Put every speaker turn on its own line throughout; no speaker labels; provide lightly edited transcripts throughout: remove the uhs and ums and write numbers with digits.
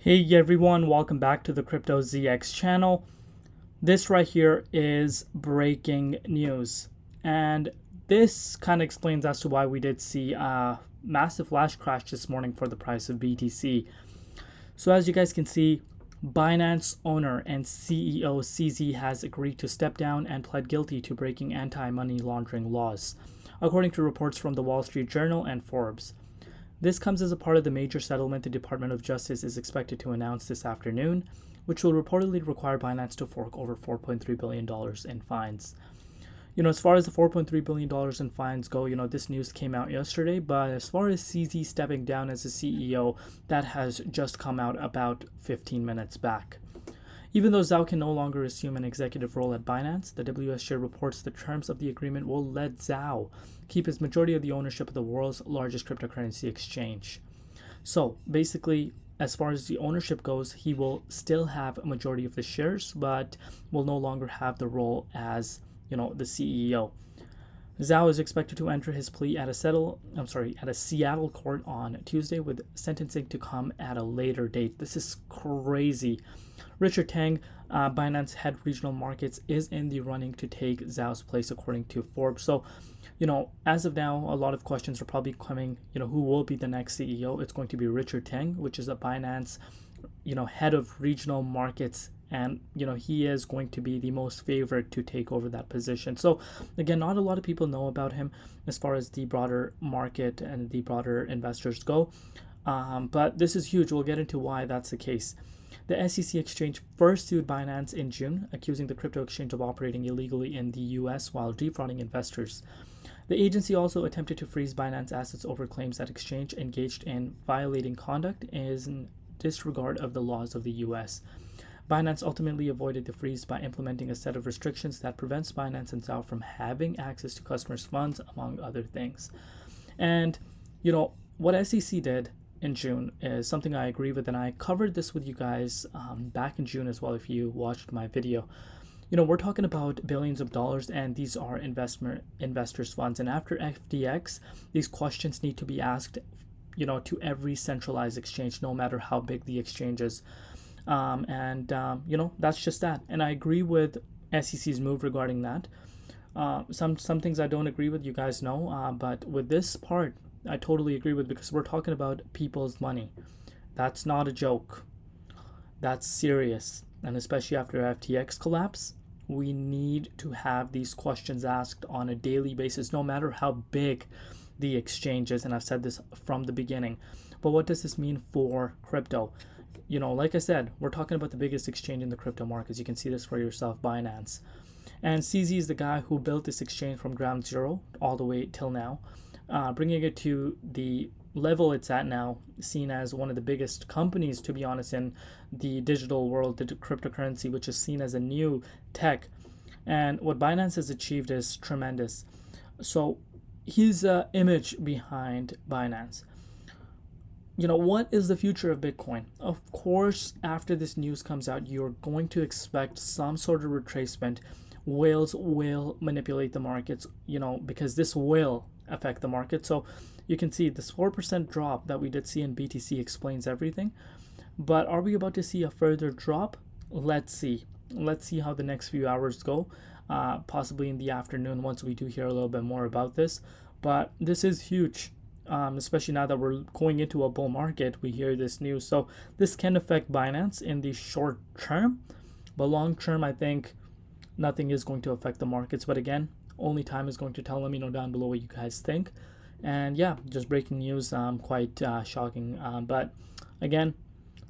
Hey everyone, welcome back to the Crypto ZX channel. This right here is breaking news, and this kind of explains as to why we did see a massive flash crash this morning for the price of BTC. So as you guys can see, Binance owner and CEO CZ has agreed to step down and pled guilty to breaking anti-money laundering laws, according to reports from the Wall Street Journal and Forbes. This comes as a part of the major settlement the Department of Justice is expected to announce this afternoon, which will reportedly require Binance to fork over $4.3 billion in fines. As far as the $4.3 billion in fines go, this news came out yesterday, but as far as CZ stepping down as a CEO, that has just come out about 15 minutes back. Even though Zhao can no longer assume an executive role at Binance, the WSJ reports the terms of the agreement will let Zhao keep his majority of the ownership of the world's largest cryptocurrency exchange. So basically, as far as the ownership goes, he will still have a majority of the shares, but will no longer have the role as, the CEO. Zhao is expected to enter his plea at a Seattle court on Tuesday, with sentencing to come at a later date. This is crazy. Richard Teng, Binance head regional markets, is in the running to take Zhao's place, according to Forbes. So, as of now, a lot of questions are probably coming. Who will be the next CEO? It's going to be Richard Teng, which is a Binance, head of regional markets, and he is going to be the most favored to take over that position. So again, not a lot of people know about him as far as the broader market and the broader investors go, but this is huge. We'll get into why that's the case. The SEC exchange first sued Binance in June, accusing the crypto exchange of operating illegally in the US while defrauding investors. The agency also attempted to freeze Binance assets over claims that exchange engaged in violating conduct in disregard of the laws of the US. Binance ultimately avoided the freeze by implementing a set of restrictions that prevents Binance and Zhao from having access to customers' funds, among other things. And, what SEC did in June is something I agree with, and I covered this with you guys back in June as well if you watched my video. We're talking about billions of dollars, and these are investors' funds. And after FTX, these questions need to be asked, to every centralized exchange, no matter how big the exchange is. That's just that. And I agree with SEC's move regarding that. Some things I don't agree with, you guys know, but with this part, I totally agree with, because we're talking about people's money. That's not a joke. That's serious. And especially after FTX collapse, we need to have these questions asked on a daily basis, no matter how big the exchange is. And I've said this from the beginning. But what does this mean for crypto? Like I said, we're talking about the biggest exchange in the crypto markets. You can see this for yourself, Binance. And CZ is the guy who built this exchange from ground zero all the way till now, bringing it to the level it's at now, seen as one of the biggest companies, to be honest, in the digital world, the cryptocurrency, which is seen as a new tech. And what Binance has achieved is tremendous. So his image behind Binance. What is the future of Bitcoin? Of course, after this news comes out, you're going to expect some sort of retracement. Whales will manipulate the markets, because this will affect the market. So you can see this 4% drop that we did see in BTC explains everything. But are we about to see a further drop? Let's see. Let's see how the next few hours go, possibly in the afternoon once we do hear a little bit more about this. But this is huge. Especially now that we're going into a bull market, we hear this news. So this can affect Binance in the short term, but long term, I think nothing is going to affect the markets. But again, only time is going to tell. Let me know down below what you guys think. And yeah, just breaking news, quite shocking. But again,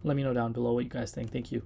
let me know down below what you guys think. Thank you.